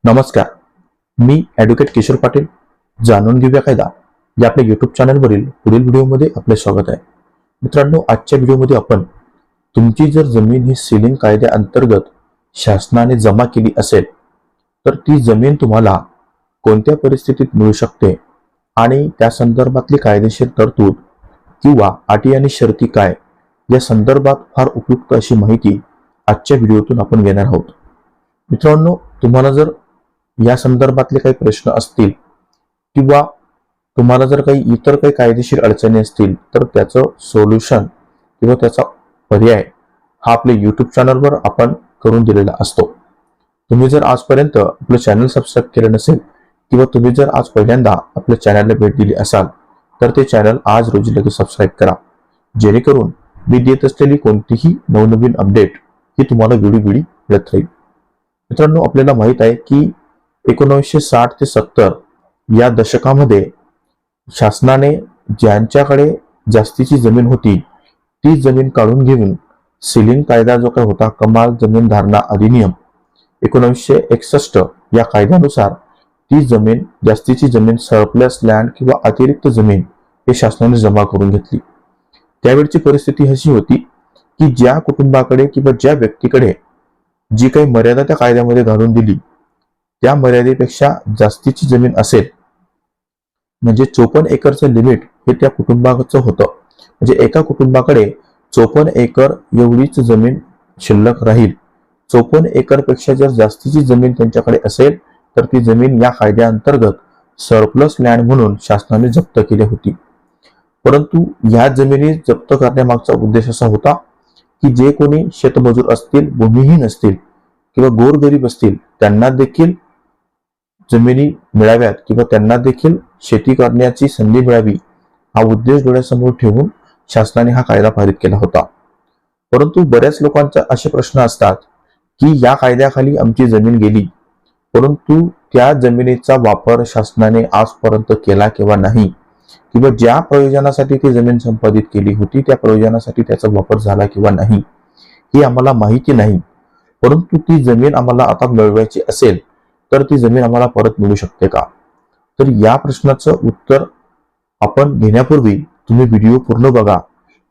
नमस्कार, मी ॲडव्होकेट किशोर पाटील. जाणून घेऊया कायदा या आपल्या युट्यूब चॅनलवरील पुढील व्हिडिओमध्ये आपले स्वागत आहे. मित्रांनो, आजच्या व्हिडिओमध्ये आपण तुमची जर जमीन ही सीलिंग कायद्याअंतर्गत शासनाने जमा केली असेल तर ती जमीन तुम्हाला कोणत्या परिस्थितीत मिळू शकते आणि त्या संदर्भातली कायदेशीर तरतूद किंवा अटी आणि शर्ती काय या संदर्भात फार उपयुक्त अशी माहिती आजच्या व्हिडिओतून आपण घेणार आहोत. मित्रांनो, तुम्हाला जर या संदर्भातले काही प्रश्न असतील किंवा तुम्हाला जर काही इतर काही कायदेशीर अडचणी असतील तर त्याचं सोल्युशन किंवा त्याचा पर्याय हा आपल्या युट्यूब चॅनलवर आपण करून दिलेला असतो. तुम्ही जर आजपर्यंत आपलं चॅनल सबस्क्राईब केलं नसेल किंवा तुम्ही जर आज पहिल्यांदा आपल्या चॅनलला भेट दिली असाल तर ते चॅनल आज रोजी लगेच सबस्क्राईब करा, जेणेकरून मी देत असलेली कोणतीही नवनवीन अपडेट ही तुम्हाला वेळोवेळी मिळत राहील. मित्रांनो, आपल्याला माहित आहे की 1960 ते 70 या दशकामध्ये शासनाने ज्यांच्याकडे जास्तीची जमीन होती ती जमीन काढून घेऊन सीलिंग कायदा जो काही होता, कमाल जमीन धारणा अधिनियम 1961 या कायद्यानुसार ती जमीन, जास्तीची जमीन, सरप्लस लँड किंवा अतिरिक्त जमीन हे शासनाने जमा करून घेतली. त्यावेळची परिस्थिती अशी होती की ज्या कुटुंबाकडे किंवा ज्या व्यक्तीकडे जी काही मर्यादा त्या कायद्यामध्ये घालून दिली त्या मर्यादेपेक्षा जास्तीची जमीन असेल, म्हणजे 54 एकरचं लिमिट हे त्या कुटुंबाचं होतं. म्हणजे एका कुटुंबाकडे 54 एकर एवढीच जमीन शिल्लक राहील. 54 एकर पेक्षा जर जास्तीची जमीन त्यांच्याकडे असेल तर ती जमीन या कायद्याअंतर्गत सरप्लस लँड म्हणून शासनाने जप्त केली होती. परंतु या जमिनी जप्त करण्यामागचा उद्देश असा होता की जे कोणी शेतमजूर असतील, भूमिहीन असतील किंवा गोरगरीब असतील त्यांना देखील जमिनी मिळाव्यात किंवा त्यांना देखील शेती करण्याची संधी मिळावी हा उद्देश डोळ्यासमोर ठेवून शासनाने हा कायदा पारित केला होता. परंतु बऱ्याच लोकांचे असे प्रश्न असतात की या कायद्याखाली आमची जमीन गेली, परंतु त्या जमिनीचा वापर शासनाने आजपर्यंत केला किंवा नाही, किंवा ज्या प्रयोजनासाठी ती जमीन संपादित केली होती त्या प्रयोजनासाठी त्याचा वापर झाला किंवा नाही ही आम्हाला माहिती नाही. परंतु ती जमीन आम्हाला आता मिळवायची असेल तर ती जमीन आम्हाला परत मिळू शकते का? तर या प्रश्नाचं उत्तर आपण घेण्यापूर्वी तुम्ही व्हिडिओ पूर्ण बघा,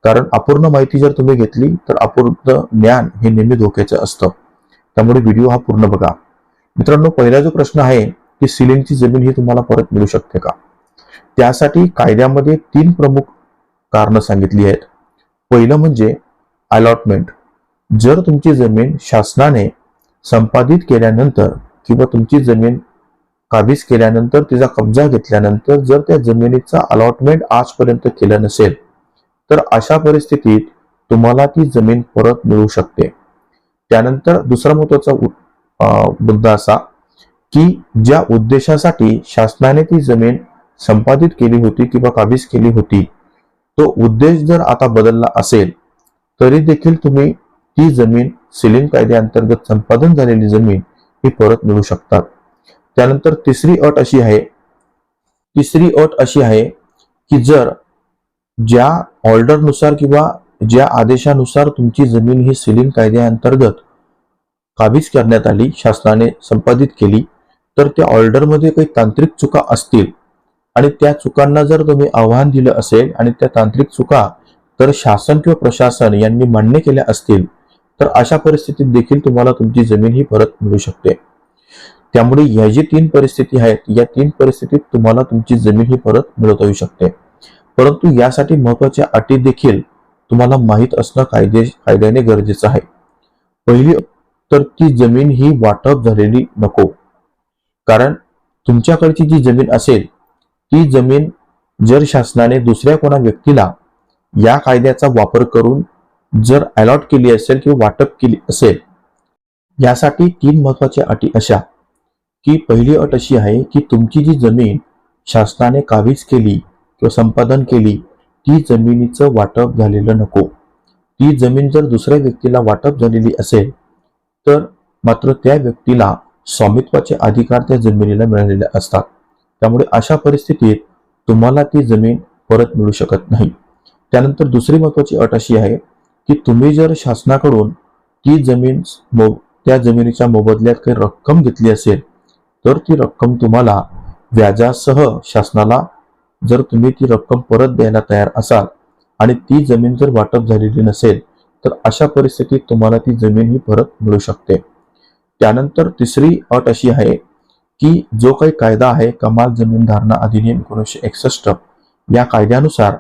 कारण अपूर्ण माहिती जर तुम्ही घेतली तर अपूर्ण ज्ञान हे नेहमी धोक्याचं असतं. त्यामुळे व्हिडिओ हा पूर्ण बघा. मित्रांनो, पहिला जो प्रश्न आहे की सीलिंगची जमीन ही तुम्हाला परत मिळू शकते का? त्यासाठी कायद्यामध्ये 3 प्रमुख कारणं सांगितली आहेत. पहिलं म्हणजे अलॉटमेंट. जर तुमची जमीन शासनाने संपादित केल्यानंतर किंवा तुमची जमीन काबीज केल्यानंतर, तिचा कब्जा घेतल्यानंतर जर त्या जमिनीचा अलॉटमेंट आजपर्यंत केलं नसेल तर अशा परिस्थितीत तुम्हाला ती जमीन परत मिळू शकते. त्यानंतर दुसरा महत्वाचा मुद्दा असा की ज्या उद्देशासाठी शासनाने ती जमीन संपादित केली होती किंवा काबीज केली होती तो उद्देश जर आता बदलला असेल तरी देखील तुम्ही ती जमीन सीलिंग कायद्याअंतर्गत संपादन झालेली जमीन ही परत मिळू शकतात. त्यानंतर तिसरी अट अशी आहे की जर ज्या ऑर्डरनुसार किंवा ज्या आदेशानुसार तुमची जमीन ही सीलिंग कायद्याअंतर्गत काबीज करण्यात आली, शासनाने संपादित केली, तर त्या ऑर्डरमध्ये काही तांत्रिक चुका असतील आणि त्या चुकांना जर तुम्ही आव्हान दिलं असेल आणि त्या तांत्रिक चुका तर शासन किंवा प्रशासन यांनी मान्य केल्या असतील तर अशा परिस्थितीत देखील तुम्हाला तुमची जमीन ही परत मिळू शकते. त्यामुळे ह्या जी 3 परिस्थिती आहेत या 3 परिस्थितीत तुम्हाला तुमची जमीन ही परत मिळवता येऊ शकते. परंतु यासाठी महत्वाच्या अटी देखील तुम्हाला माहीत असणं कायद्याने गरजेचं आहे. पहिली तर ती जमीन ही वाटप झालेली नको. कारण तुमच्याकडची जी जमीन असेल ती जमीन जर शासनाने दुसऱ्या कोणा व्यक्तीला या कायद्याचा वापर करून जर अलॉट केली असेल किंवा वाटप केली असेल, यासाठी 3 महत्वाच्या अटी अशा की पहिली अट अशी आहे की तुमची जी जमीन शासनाने काबीज केली किंवा संपादन केली ती जमिनीचं वाटप झालेलं नको. ती जमीन जर दुसऱ्या व्यक्तीला वाटप झालेली असेल तर मात्र त्या व्यक्तीला स्वामित्वाचे अधिकार त्या जमिनीला मिळालेले असतात. त्यामुळे अशा परिस्थितीत तुम्हाला ती जमीन परत मिळू शकत नाही. त्यानंतर दुसरी महत्वाची अट अशी आहे की तुम्ही जर शासनाकडून ती जमीन त्या जमिनीच्या मोबदल्यात काही रक्कम घेतली असेल तर ती रक्कम तुम्हाला व्याजासह शासनाला, जर तुम्ही ती रक्कम परत द्यायला तयार असाल आणि ती जमीन जर वाटप झालेली नसेल तर अशा परिस्थितीत तुम्हाला ती जमीन ही परत मिळू शकते. त्यानंतर तिसरी अट अशी आहे की जो काही कायदा आहे, कमाल जमीन धारणा अधिनियम 1961, या कायद्यानुसार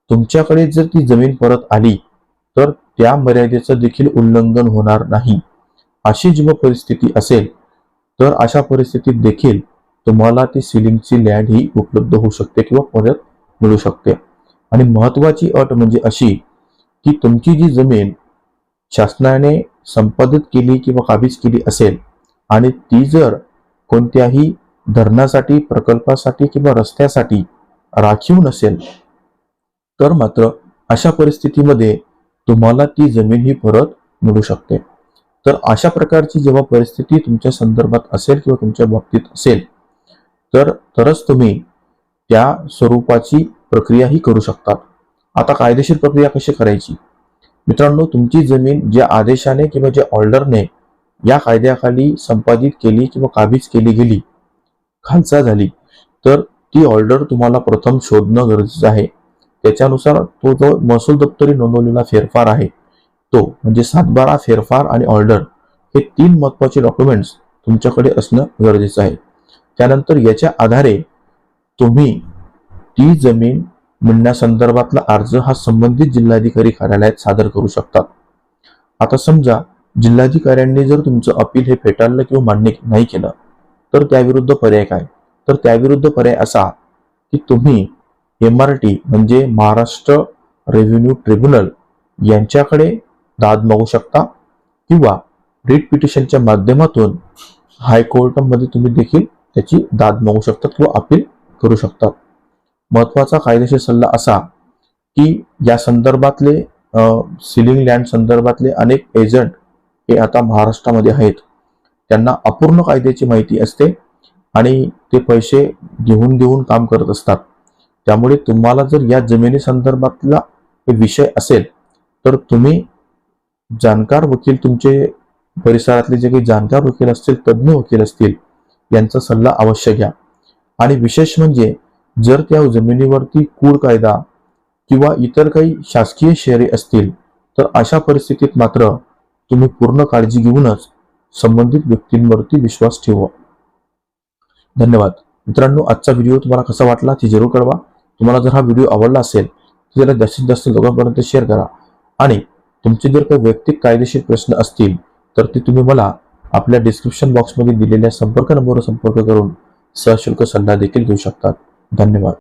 तुमच्याकडे जर ती जमीन परत आली तर त्या मर्यादेचं देखील उल्लंघन होणार नाही. अशी जेव्हा परिस्थिती असेल तर अशा परिस्थितीत देखील तुम्हाला ती सिलिंगची लँड ही उपलब्ध होऊ शकते किंवा परत मिळू शकते. आणि महत्वाची अट म्हणजे अशी की तुमची जी जमीन शासनाने संपादित केली किंवा काबीज केली असेल आणि ती जर कोणत्याही धरणासाठी, प्रकल्पासाठी किंवा रस्त्यासाठी राखीव नसेल तर मात्र अशा परिस्थितीमध्ये तुम्हाला ती जमीन ही परत मिळू शकते. तर अशा प्रकारची जेव्हा परिस्थिती तुमच्या संदर्भात असेल किंवा तुमच्या बाबतीत असेल तरच तुम्ही त्या स्वरूपाची प्रक्रिया ही करू शकतात. आता कायदेशीर प्रक्रिया कशी करायची? मित्रांनो, तुमची जमीन ज्या आदेशाने किंवा ज्या ऑर्डरने या कायद्याखाली संपादित केली किंवा काबीज केली गेली, खालसा झाली, तर ती ऑर्डर तुम्हाला प्रथम शोधणं गरजेचं आहे. त्याच्यानुसार तो जो महसूल दप्तरी नोंदवलेला फेरफार आहे तो म्हणजे 7/12 फेरफार आणि ऑर्डर, हे 3 महत्वाचे डॉक्युमेंट्स तुमच्याकडे असणं गरजेचं आहे. त्यानंतर याच्या आधारे तुम्ही ती जमीन मिळण्यासंदर्भातला अर्ज हा संबंधित जिल्हाधिकारी कार्यालयात सादर करू शकतात. आता समजा जिल्हाधिकाऱ्यांनी जर तुमचं अपील हे फेटाळलं किंवा मान्य नाही केलं तर त्याविरुद्ध पर्याय काय? तर त्याविरुद्ध पर्याय असा की तुम्ही MRT म्हणजे महाराष्ट्र रेव्हेन्यू ट्रिब्युनल यांच्याकडे दाद मागू शकता किंवा रिट पिटिशनच्या माध्यमातून हायकोर्टामध्ये तुम्ही देखील त्याची दाद मागू शकतात किंवा अपील करू शकतात. महत्वाचा कायदेशीर सल्ला असा की या संदर्भातले सिलिंग लँड संदर्भातले अनेक एजंट हे आता महाराष्ट्रामध्ये आहेत. त्यांना अपूर्ण कायद्याची माहिती असते आणि ते पैसे घेऊन देऊन काम करत असतात. त्यामुळे तुम्हाला जर या जमिनी संदर्भातला विषय असेल तर तुम्ही जाणकार वकील, तुमचे परिसरातले जे काही जाणकार वकील असतील, तज्ञ वकील असतील, यांचा सल्ला अवश्य घ्या. आणि विशेष म्हणजे जर त्या जमिनीवरती कूड कायदा किंवा इतर काही शासकीय शेअरी असतील तर अशा परिस्थितीत मात्र तुम्ही पूर्ण काळजी घेऊनच संबंधित व्यक्तींवरती विश्वास ठेवा. धन्यवाद. मित्रांनो, आजचा व्हिडिओ तुम्हाला कसा वाटला ते जरूर कळवा. तुम्हाला जर हा व्हिडिओ आवडला असेल तर त्याला जास्तीत जास्त लोकांपर्यंत शेअर करा. आणि तुमचे जर काही वैयक्तिक कायदेशीर प्रश्न असतील तर ते तुम्ही मला आपल्या डिस्क्रिप्शन बॉक्समध्ये दिलेल्या संपर्क नंबरवर संपर्क करून सशुल्क सल्ला देखील घेऊ शकतात. धन्यवाद.